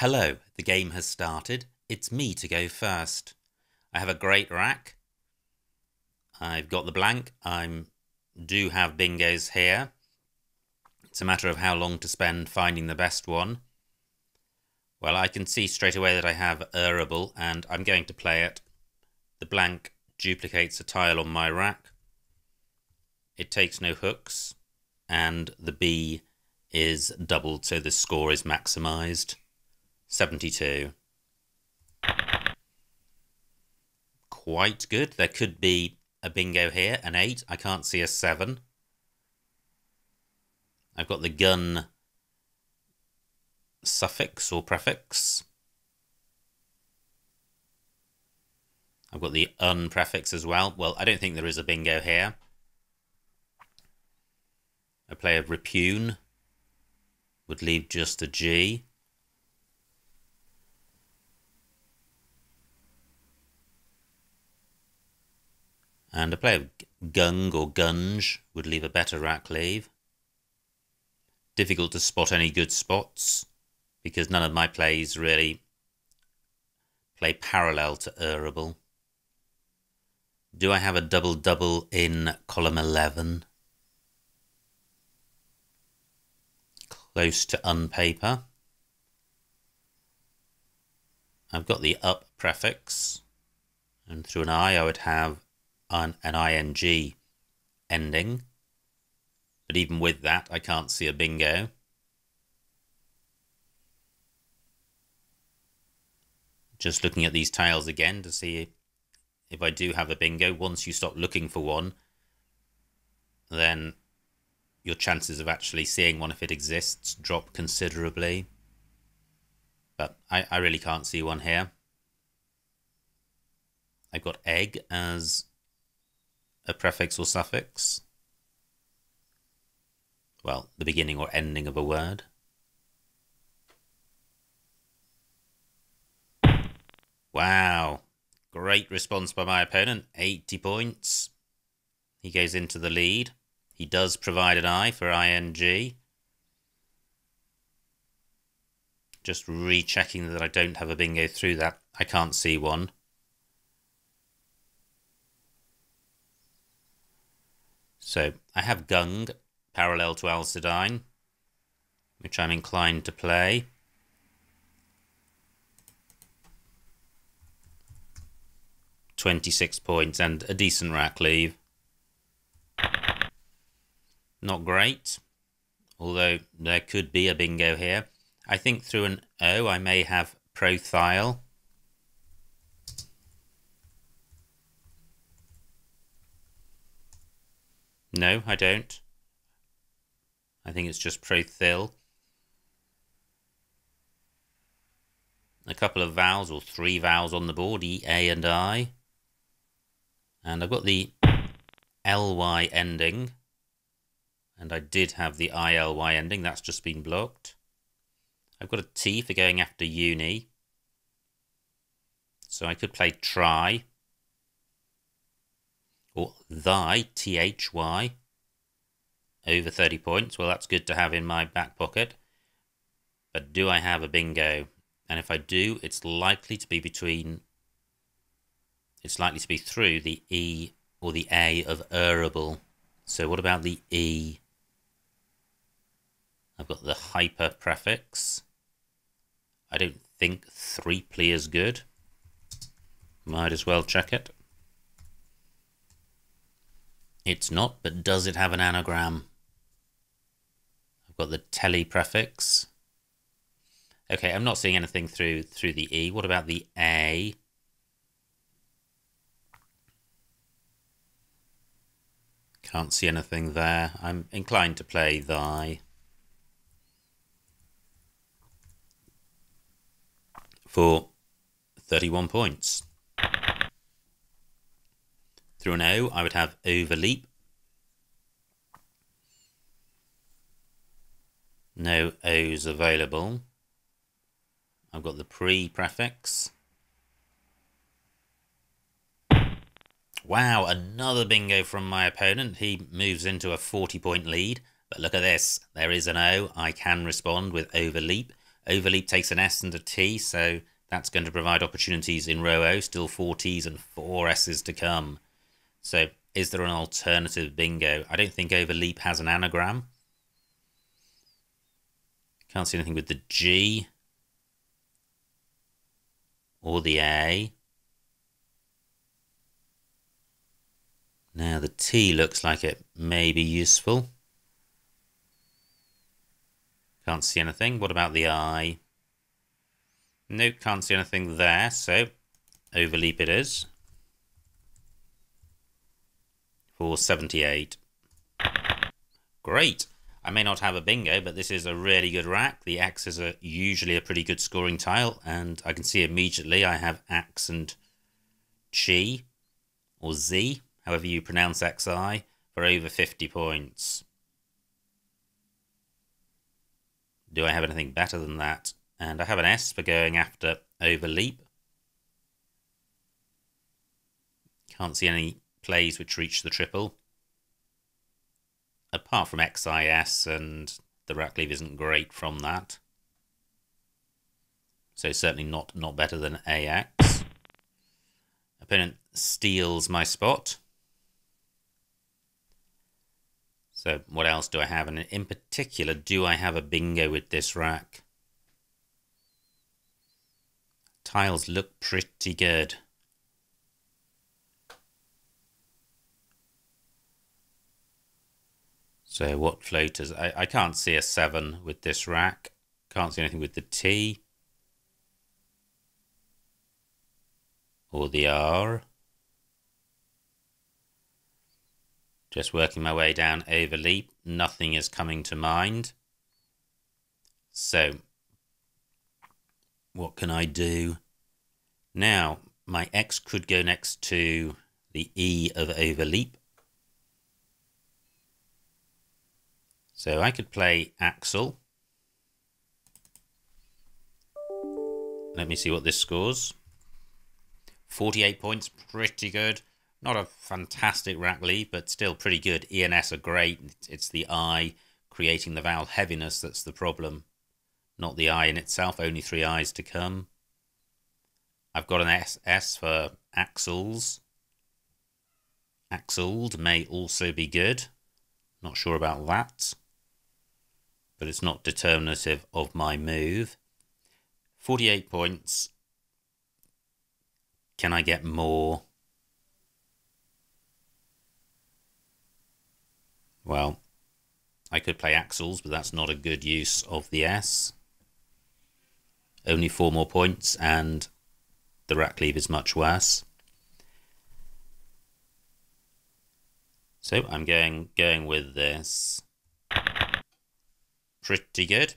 Hello, the game has started. It's me to go first. I have a great rack. I've got the blank. I do have bingos here. It's a matter of how long to spend finding the best one. Well, I can see straight away that I have Errable, and I'm going to play it. The blank duplicates a tile on my rack. It takes no hooks, and the B is doubled, so the score is maximised. 72. Quite good. There could be a bingo here, an 8. I can't see a 7. I've got the gun suffix or prefix. I've got the un prefix as well. Well, I don't think there is a bingo here. A play of repune would leave just a G. And a play of gung or gunge would leave a better rack leave. Difficult to spot any good spots because none of my plays really play parallel to Errable. Do I have a double-double in column 11? Close to unpaper. I've got the up prefix, and through an I would have an ing ending, but even with that I can't see a bingo. Just looking at these tiles again to see if I do have a bingo. Once you stop looking for one, then your chances of actually seeing one, if it exists, drop considerably. But I really can't see one here. I've got egg as a prefix or suffix. Well, the beginning or ending of a word. Wow. Great response by my opponent. 80 points. He goes into the lead. He does provide an I for ing. Just rechecking that I don't have a bingo through that. I can't see one. So I have gung parallel to Alcidine, which I'm inclined to play. £26 points and a decent rack leave. Not great, although there could be a bingo here. I think through an O I may have prothyle. No, I don't. I think it's just prothil. A couple of vowels or 3 vowels on the board, E, A and I. And I've got the ly ending. And I did have the ILY ending, that's just been blocked. I've got a T for going after uni. So I could play try. Or thy, T-H-Y. Over 30 points. Well, that's good to have in my back pocket. But do I have a bingo? And if I do, it's likely to be between... It's likely to be through the E or the A of Errable. So what about the E? I've got the hyper prefix. I don't think 3-ply is good. Might as well check it. It's not, but does it have an anagram? I've got the tele prefix. Okay, I'm not seeing anything through the E. What about the A? Can't see anything there. I'm inclined to play thy. For 31 points. Through an O, I would have overleap. No O's available. I've got the pre-prefix. Wow, another bingo from my opponent. He moves into a 40-point lead. But look at this. There is an O. I can respond with overleap. Overleap takes an S and a T, so that's going to provide opportunities in row O. Still 4 T's and 4 S's to come. So is there an alternative bingo? I don't think Overleap has an anagram. Can't see anything with the G or the A. Now the T looks like it may be useful. Can't see anything. What about the I? Nope, can't see anything there, so Overleap it is. For 78. Great. I may not have a bingo, but this is a really good rack. The X's are usually a pretty good scoring tile, and I can see immediately I have X and Chi, or Z, however you pronounce XI, for over 50 points. Do I have anything better than that? And I have an S for going after Overleap. Can't see any plays which reach the triple. Apart from XIS, and the rack leave isn't great from that. So certainly not better than AX. Opponent steals my spot. So what else do I have? And in particular, do I have a bingo with this rack? Tiles look pretty good. So what floaters? I can't see a 7 with this rack. Can't see anything with the T. Or the R. Just working my way down Overleap. Nothing is coming to mind. So, what can I do? Now, my X could go next to the E of Overleap. So I could play Axel. Let me see what this scores. 48 points, pretty good. Not a fantastic rack leave, but still pretty good. E and S are great. It's the I creating the vowel heaviness that's the problem. Not the I in itself, only 3 I's to come. I've got an S for Axels. Axeld may also be good. Not sure about that. But it's not determinative of my move. 48 points. Can I get more? Well, I could play Axels, but that's not a good use of the S. Only 4 more points, and the rack leave is much worse. So I'm going with this. Pretty good.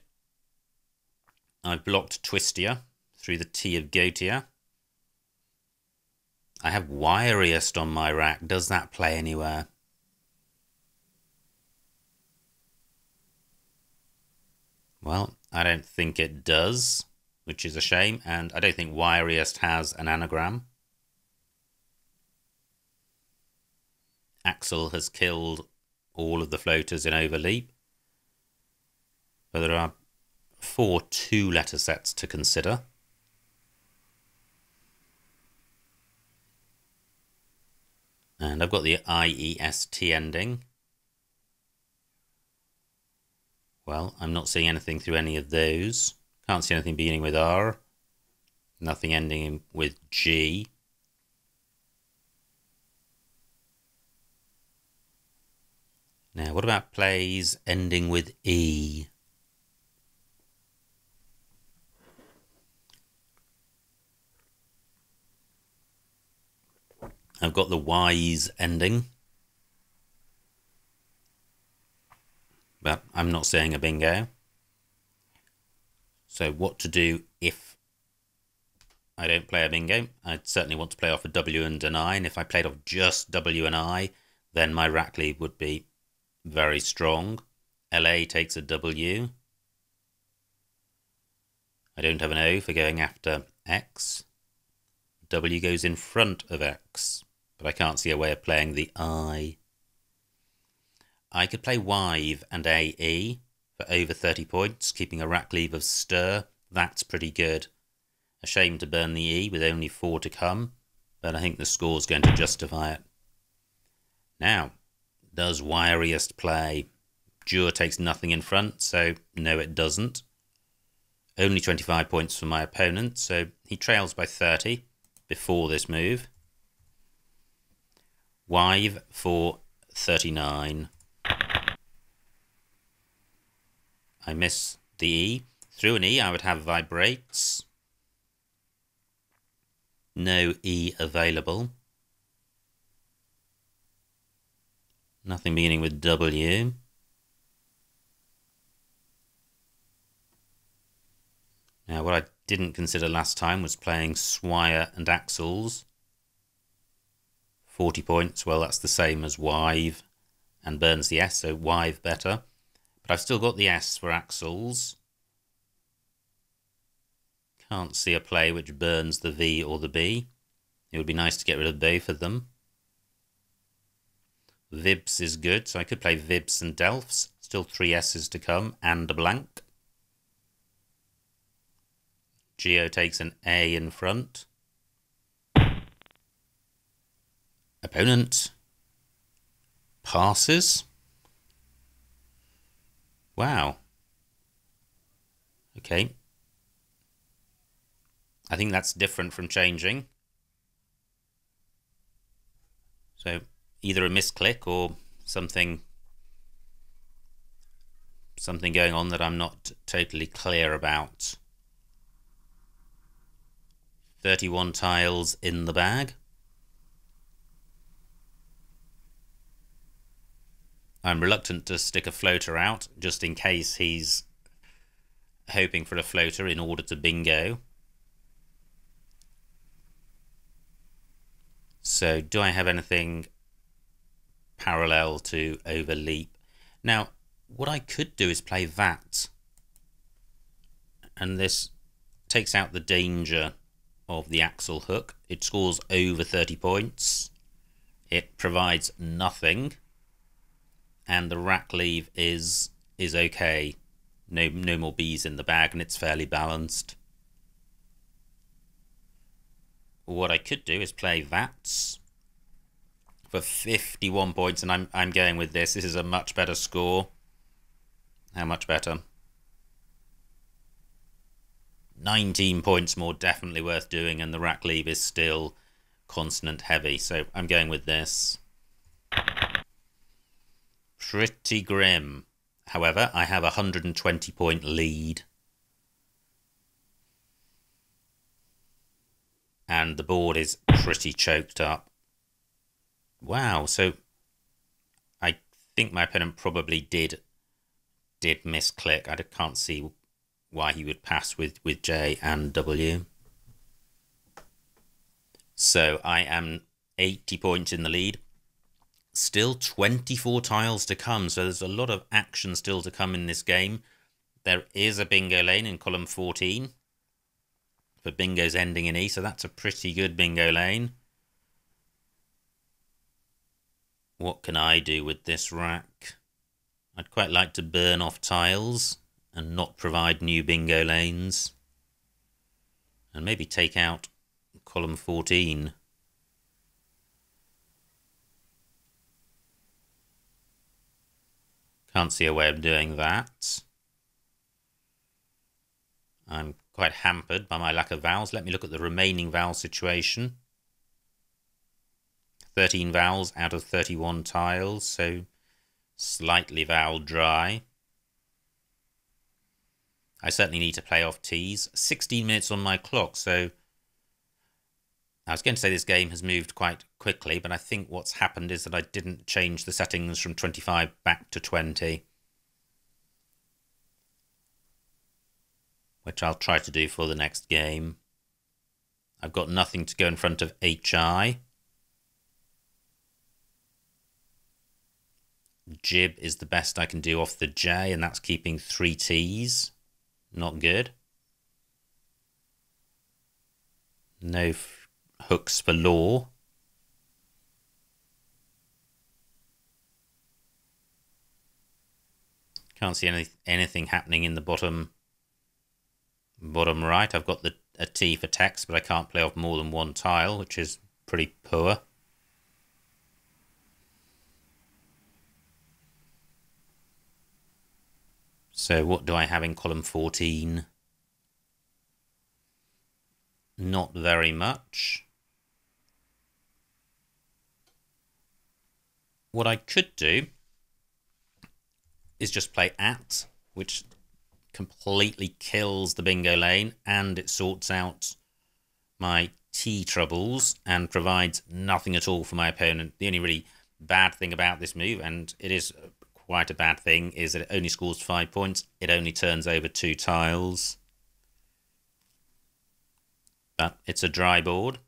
I've blocked Twistia through the T of Gotia. I have Wiriest on my rack. Does that play anywhere? Well, I don't think it does, which is a shame, and I don't think Wiriest has an anagram. Axel has killed all of the floaters in Overleap. But there are 4 2-letter sets to consider. And I've got the IEST ending. Well, I'm not seeing anything through any of those. Can't see anything beginning with R. Nothing ending with G. Now, what about plays ending with E? I've got the Y's ending. But I'm not seeing a bingo. So what to do if I don't play a bingo? I'd certainly want to play off a W and an I. And if I played off just W and I, then my rack leave would be very strong. LA takes a W. I don't have an O for going after X. W goes in front of X, but I can't see a way of playing the I. I could play Wive and AE for over 30 points, keeping a rack leave of stir That's pretty good. A shame to burn the E with only 4 to come, but I think the score's going to justify it. Now, does Wiriest play? Jur takes nothing in front, so no, it doesn't. Only 25 points for my opponent, so he trails by 30 before this move. Wive for 39. I miss the E. Through an E, I would have vibrates. No E available. Nothing beginning with W. Now, what I didn't consider last time was playing Swire and Axles. 40 points, well, that's the same as Wive and burns the S, so Wive better. But I've still got the S for Axles. Can't see a play which burns the V or the B. It would be nice to get rid of both of them. Vibs is good, so I could play Vibs and Delphs. Still 3 S's to come, and a blank. Geo takes an A in front. Opponent passes. Wow. Okay. I think that's different from changing. So either a misclick or something going on that I'm not totally clear about. 31 tiles in the bag. I'm reluctant to stick a floater out, just in case he's hoping for a floater in order to bingo. So, do I have anything parallel to overleap? Now, what I could do is play that. And this takes out the danger of the axle hook. It scores over 30 points. It provides nothing. And the rack leave is okay. No more B's in the bag, and it's fairly balanced. What I could do is play VATS for 51 points, and I'm going with this. This is a much better score. How much better? 19 points more, definitely worth doing, and the rack leave is still consonant heavy, so I'm going with this. Pretty grim. However, I have a 120 point lead. And the board is pretty choked up. Wow, so I think my opponent probably did misclick. I can't see why he would pass with J and W. So I am 80 points in the lead. Still 24 tiles to come, so there's a lot of action still to come in this game. There is a bingo lane in column 14 for bingos ending in E, so that's a pretty good bingo lane. What can I do with this rack? I'd quite like to burn off tiles and not provide new bingo lanes. And maybe take out column 14. Can't see a way of doing that. I'm quite hampered by my lack of vowels. Let me look at the remaining vowel situation. 13 vowels out of 31 tiles, so slightly vowel dry. I certainly need to play off T's. 16 minutes on my clock, so I was going to say this game has moved quite quickly, but I think what's happened is that I didn't change the settings from 25 back to 20. Which I'll try to do for the next game. I've got nothing to go in front of HI. Jib is the best I can do off the J, and that's keeping 3 T's. Not good. No hooks for law. Can't see anything happening in the bottom Bottom right, I've got a T for text, but I can't play off more than one tile, which is pretty poor. So what do I have in column 14? Not very much. What I could do is just play at, which completely kills the bingo lane, and it sorts out my T troubles and provides nothing at all for my opponent. The only really bad thing about this move, and it is quite a bad thing, is that it only scores 5 points. It only turns over 2 tiles. But it's a dry board.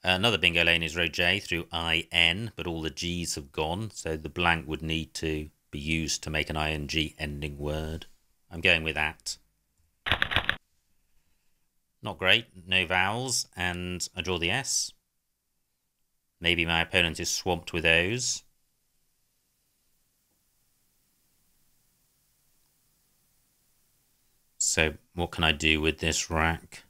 Another bingo lane is row J through IN, but all the G's have gone, so the blank would need to be used to make an ing ending word. I'm going with that. Not great, no vowels, and I draw the S. Maybe my opponent is swamped with O's. So what can I do with this rack?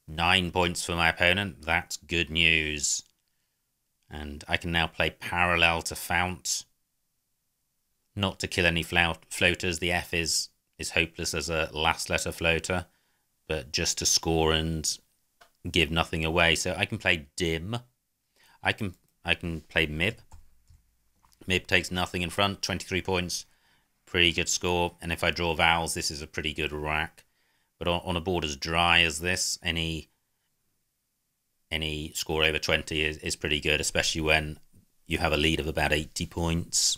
Nine points for my opponent. That's good news. And I can now play parallel to fount. Not to kill any floaters. The F is hopeless as a last letter floater, but just to score and give nothing away. So I can play dim. I can play mib. Mib takes nothing in front, 23 points, pretty good score. And if I draw vowels, this is a pretty good rack. But on a board as dry as this, any score over 20 is pretty good, especially when you have a lead of about 80 points.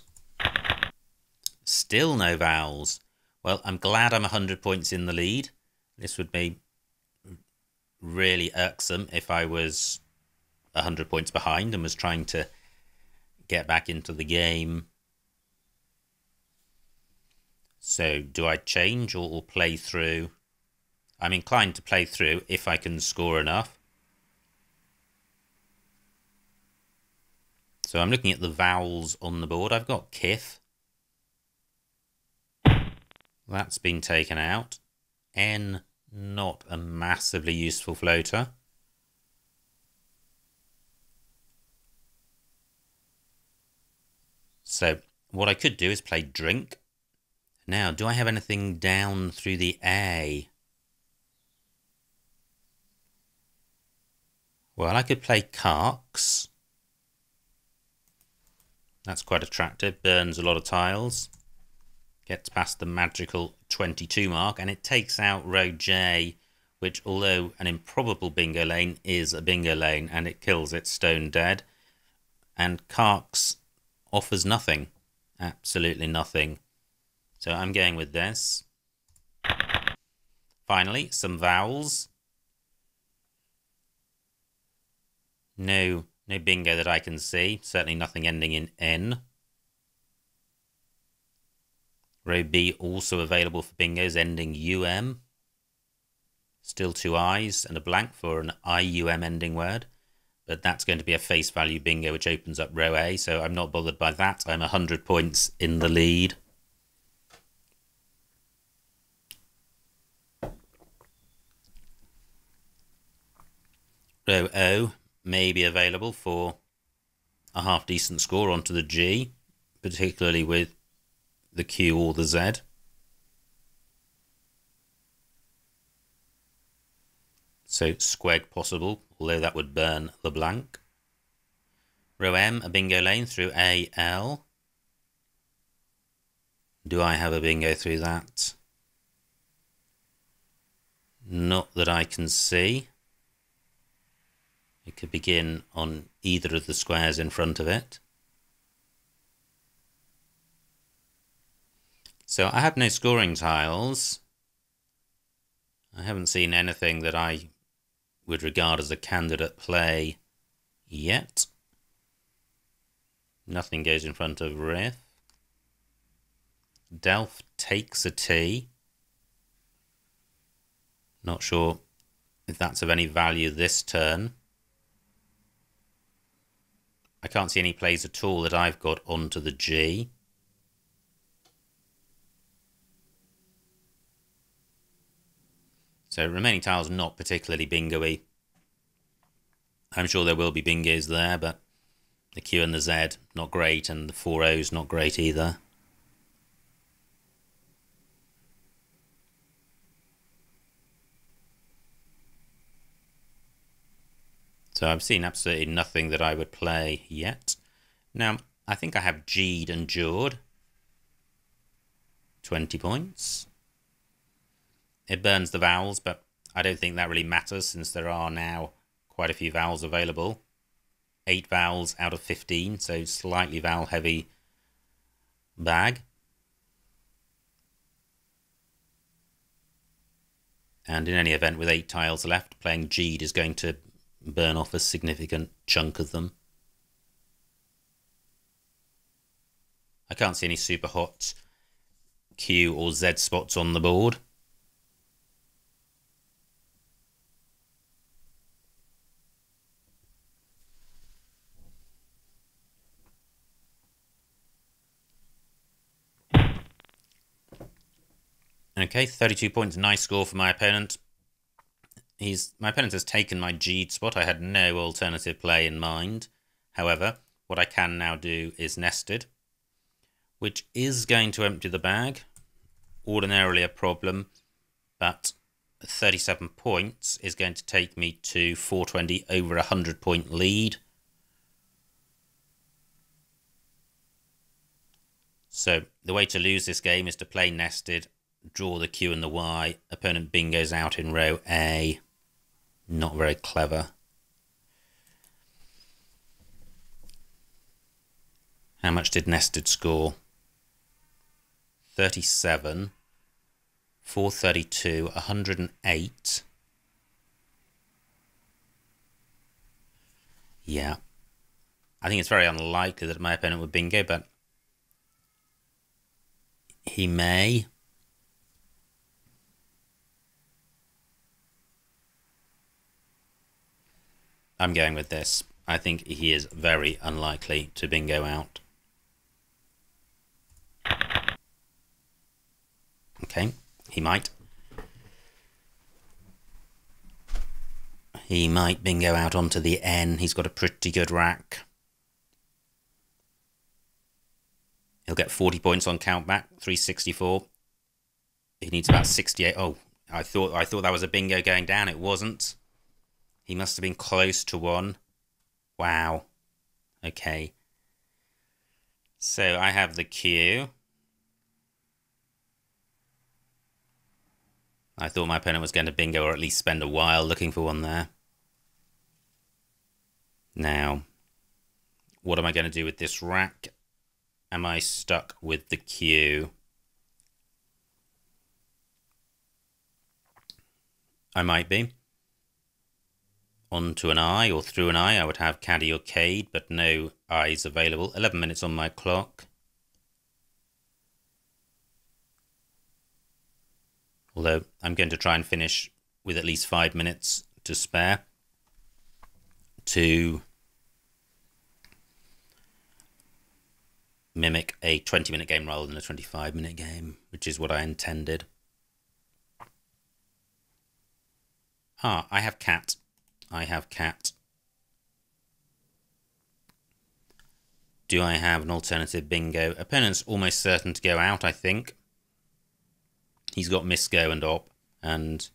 Still no vowels. Well, I'm glad I'm 100 points in the lead. This would be really irksome if I was 100 points behind and was trying to get back into the game. So do I change or play through? I'm inclined to play through if I can score enough. So I'm looking at the vowels on the board. I've got kith. That's been taken out. N, not a massively useful floater. So what I could do is play drink. Now, do I have anything down through the A? Well, I could play carks. That's quite attractive. Burns a lot of tiles. Gets past the magical 22 mark, and it takes out row J, which, although an improbable bingo lane, is a bingo lane, and it kills it stone dead. And carks offers nothing. Absolutely nothing. So I'm going with this. Finally, some vowels. No bingo that I can see. Certainly nothing ending in N. Row B also available for bingos ending UM. Still 2 I's and a blank for an IUM ending word. But that's going to be a face value bingo which opens up row A, so I'm not bothered by that. I'm 100 points in the lead. Row O may be available for a half decent score onto the G, particularly with the Q or the Z. So squeg possible, although that would burn the blank. Row M, a bingo lane through AL. Do I have a bingo through that? Not that I can see. It could begin on either of the squares in front of it. So I have no scoring tiles. I haven't seen anything that I would regard as a candidate play yet. Nothing goes in front of Riff. Delph takes a T. Not sure if that's of any value this turn. I can't see any plays at all that I've got onto the G. So remaining tiles not particularly bingo-y. I'm sure there will be bingos there, but the Q and the Z, not great, and the 4 O's not great either. So I've seen absolutely nothing that I would play yet. Now, I think I have G'd and Jawed. 20 points. It burns the vowels, but I don't think that really matters since there are now quite a few vowels available. 8 vowels out of 15, so slightly vowel heavy bag. And in any event, with 8 tiles left, playing G'd is going to burn off a significant chunk of them. I can't see any super hot Q or Z spots on the board. Okay, 32 points, nice score for my opponent. My opponent has taken my G'd spot. I had no alternative play in mind. However, what I can now do is nested, which is going to empty the bag. Ordinarily a problem, but 37 points is going to take me to 420, over a 100-point lead. So the way to lose this game is to play nested, draw the Q and the Y. Opponent bingos out in row A. Not very clever. How much did nested score? 37, 432, 108. Yeah. I think it's very unlikely that my opponent would bingo, but he may. I'm going with this. I think he is very unlikely to bingo out. Okay, he might. He might bingo out onto the N. He's got a pretty good rack. He'll get 40 points on countback, 364. He needs about 68. Oh, I thought that was a bingo going down. It wasn't. He must have been close to one. Wow. Okay. So I have the Q. I thought my opponent was going to bingo or at least spend a while looking for one there. Now, what am I going to do with this rack? Am I stuck with the Q? I might be. Onto an I or through an I would have caddy or cade, but no I's available. 11 minutes on my clock. Although I'm going to try and finish with at least 5 minutes to spare to mimic a 20-minute game rather than a 25-minute game, which is what I intended. Ah, I have cat. I have cat. Do I have an alternative bingo? Opponent's almost certain to go out, I think. He's got misgo and op, and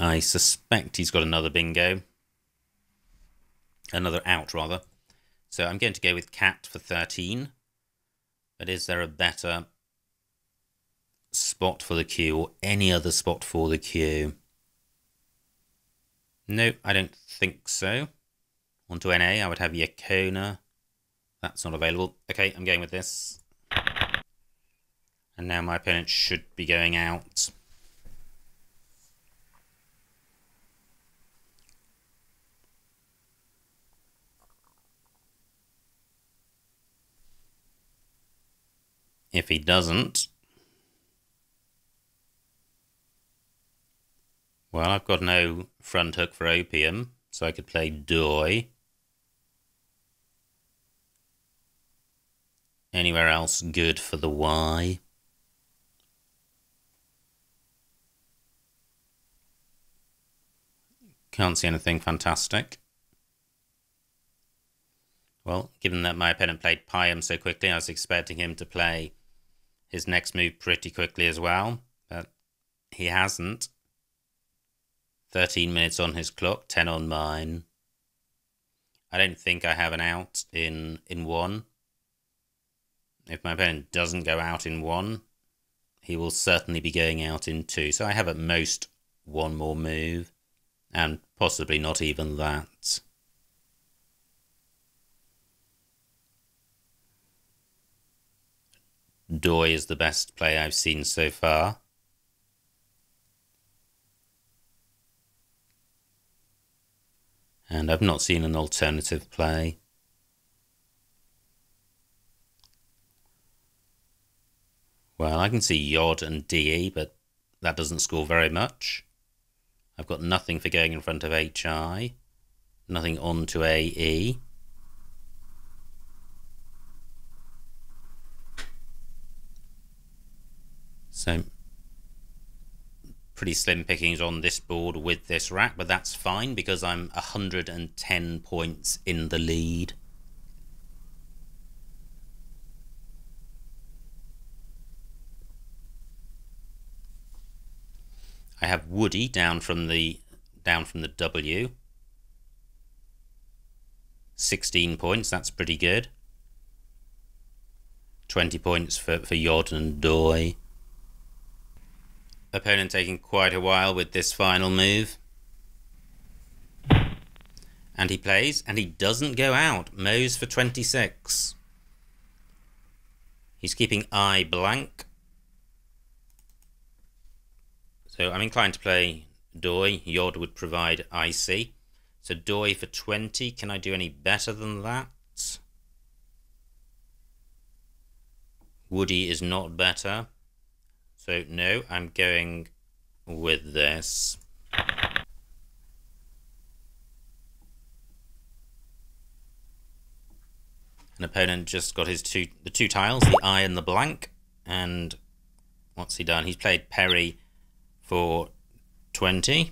I suspect he's got another bingo. Another out, rather. So I'm going to go with cat for 13. But is there a better spot for the Q or any other spot for the Q? No, I don't think so. On to NA, I would have Yakona. That's not available. Okay, I'm going with this. And now my opponent should be going out. If he doesn't, well, I've got no front hook for opium, so I could play Doi. Anywhere else good for the Y? Can't see anything fantastic. Well, given that my opponent played Pyam so quickly, I was expecting him to play his next move pretty quickly as well, but he hasn't. 13 minutes on his clock, 10 on mine. I don't think I have an out in 1. If my opponent doesn't go out in 1, he will certainly be going out in 2. So I have at most one more move, and possibly not even that. Doi is the best play I've seen so far. And I've not seen an alternative play. Well, I can see Yod and DE, but that doesn't score very much. I've got nothing for going in front of HI, nothing on to AE. So, pretty slim pickings on this board with this rack, but that's fine because I'm 110 points in the lead. I have Woody down from the W. 16 points, that's pretty good. 20 points for Yod and Doi. Opponent taking quite a while with this final move. And he plays, and he doesn't go out. Mo's for 26. He's keeping I blank. So I'm inclined to play Doi. Yod would provide IC. So Doi for 20. Can I do any better than that? Woody is not better. So no, I'm going with this. An opponent just got his the two tiles, the I and the blank, and what's he done? He's played Perry for 20.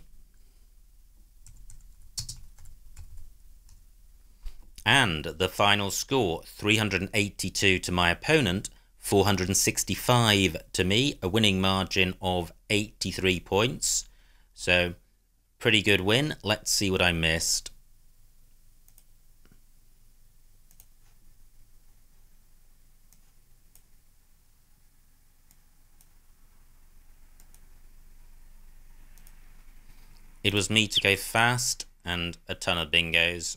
And the final score, 382 to my opponent, 465 to me, a winning margin of 83 points. So, pretty good win. Let's see what I missed. It was me to go fast, and a ton of bingos,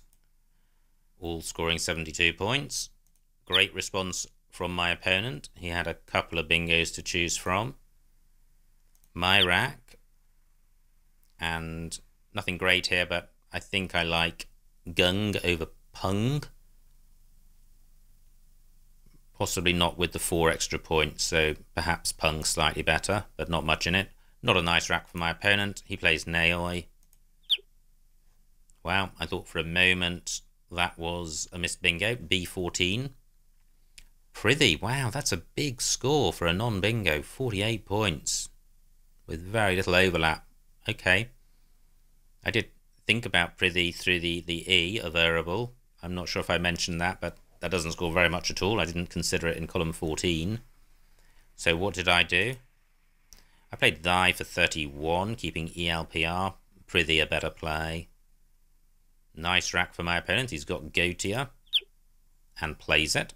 all scoring 72 points. Great response from my opponent. He had a couple of bingos to choose from. My rack, and nothing great here, but I think I like Gung over Pung. Possibly not with the 4 extra points, so perhaps Pung slightly better, but not much in it. Not a nice rack for my opponent. He plays Naoi. Wow, I thought for a moment that was a missed bingo. B14. Prithee, wow, that's a big score for a non-bingo. 48 points with very little overlap. Okay. I did think about Prithee through the E, a variable. I'm not sure if I mentioned that, but that doesn't score very much at all. I didn't consider it in column 14. So what did I do? I played Thy for 31, keeping ELPR. Prithee a better play. Nice rack for my opponent. He's got Gotia and plays it.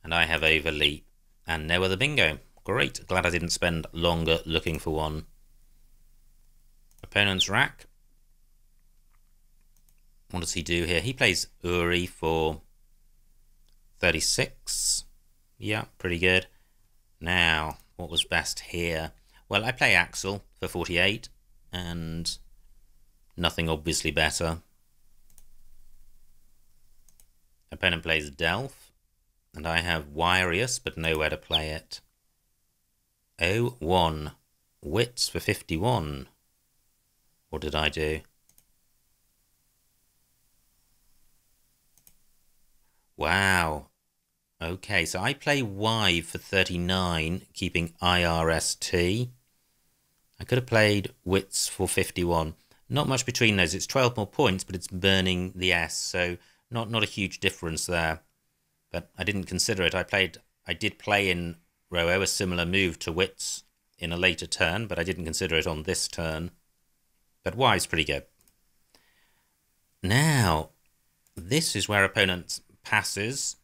And I have Overleap and no other bingo. Great. Glad I didn't spend longer looking for one. Opponent's rack. What does he do here? He plays Uri for 36. Yeah, pretty good. Now, what was best here? Well, I play Axel for 48 and nothing obviously better. Opponent plays Delph. And I have Wirius, but nowhere to play it. 01. Wits for 51. What did I do? Wow. Okay, so I play Y for 39, keeping IRST. I could have played wits for 51. Not much between those. It's 12 more points, but it's burning the S, so not a huge difference there. But I didn't consider it. I did play in row O a similar move to wits in a later turn, but I didn't consider it on this turn. But Y's pretty good. Now, this is where opponent passes.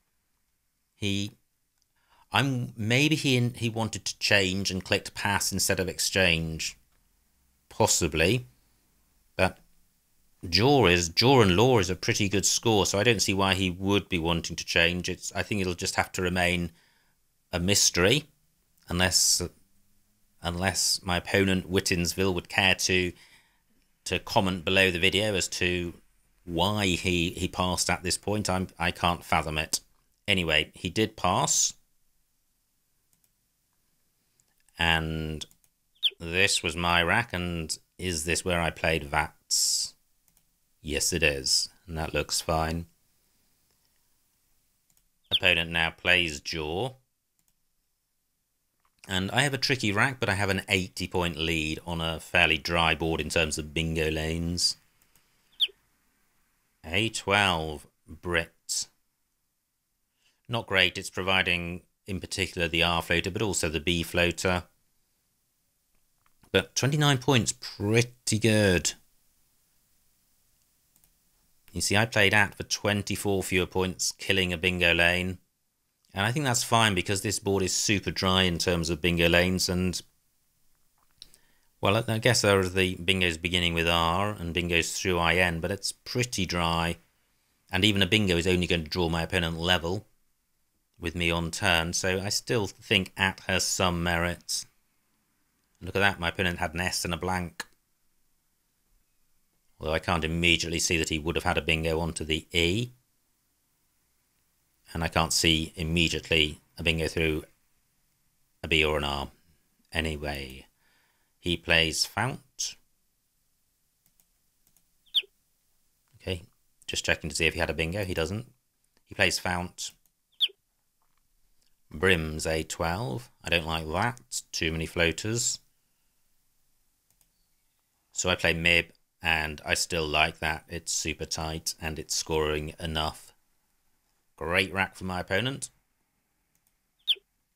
Maybe he wanted to change and clicked pass instead of exchange. Possibly. But Jaw and Law is a pretty good score, so I don't see why he would be wanting to change. I think it'll just have to remain a mystery, unless my opponent whitinsvil would care to comment below the video as to why he passed at this point. I can't fathom it. Anyway, he did pass. And this was my rack, and is this where I played Vats? Yes, it is, and that looks fine. Opponent now plays Jaw. And I have a tricky rack, but I have an 80-point lead on a fairly dry board in terms of bingo lanes. A12, Brit. Not great. It's providing, in particular, the R floater, but also the B floater. But 29 points, pretty good. You see, I played at for 24 fewer points, killing a bingo lane. And I think that's fine because this board is super dry in terms of bingo lanes. And, well, I guess there are the bingos beginning with R and bingos through IN, but it's pretty dry. And even a bingo is only going to draw my opponent level with me on turn. So I still think at has some merit. Look at that, my opponent had an S and a blank. Although I can't immediately see that he would have had a bingo onto the E. And I can't see immediately a bingo through a B or an R. Anyway, he plays Fount. Okay, just checking to see if he had a bingo. He doesn't. He plays Fount. Brims A12. I don't like that. Too many floaters. So I play Mib, and I still like that. It's super tight, and it's scoring enough. Great rack for my opponent.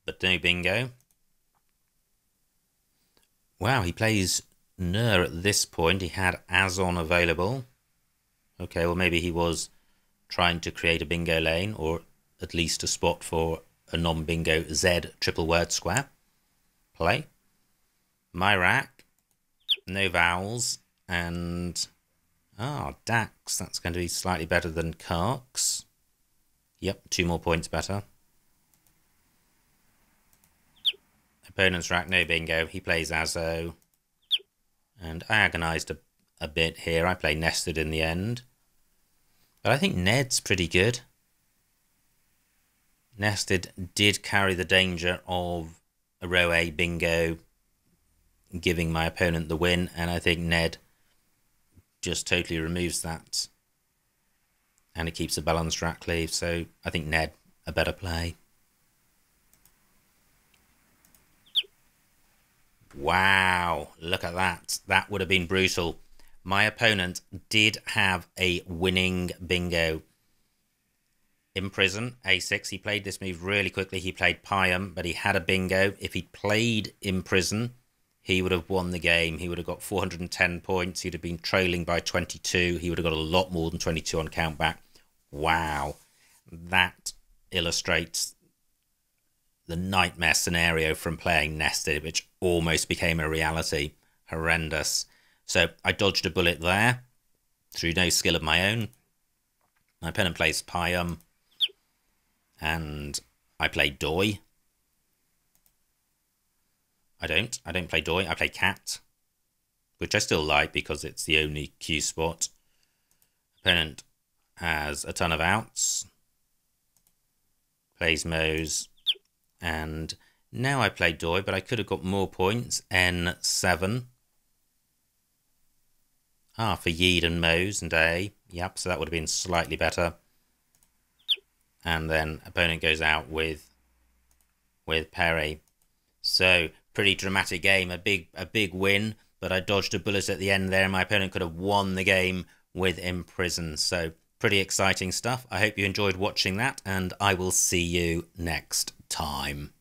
But no bingo. Wow, he plays Nur at this point. He had Azon available. Okay, well maybe he was trying to create a bingo lane, or at least a spot for a non-bingo Z triple word square. Play. My rack. No vowels. And... Dax. That's going to be slightly better than Karks. Yep, 2 more points better. Opponent's rack, no bingo. He plays Azo. And I agonised a bit here. I play Nested in the end. But I think Ned's pretty good. Nested did carry the danger of a row A bingo giving my opponent the win, and I think Ned just totally removes that. And it keeps a balanced rack cleave, so I think Ned a better play. Wow, look at that. That would have been brutal. My opponent did have a winning bingo. Imprison, A6. He played this move really quickly. He played Pyam, but he had a bingo. If he'd played Imprison, he would have won the game. He would have got 410 points. He'd have been trailing by 22. He would have got a lot more than 22 on countback. Wow. That illustrates the nightmare scenario from playing Nested, which almost became a reality. Horrendous. So I dodged a bullet there through no skill of my own. My opponent plays Pyam, and I play Doi. I don't play Doi. I play Cat, which I still like because it's the only Q spot. Opponent has a ton of outs. Plays Mose. And now I play Doi, but I could have got more points. N7. For Yeed and Mose and A. Yep, so that would have been slightly better. And then opponent goes out with Perry. So Pretty dramatic game, a big win, but I dodged a bullet at the end there, and my opponent could have won the game with Imprison. So pretty exciting stuff. I hope you enjoyed watching that, and I will see you next time.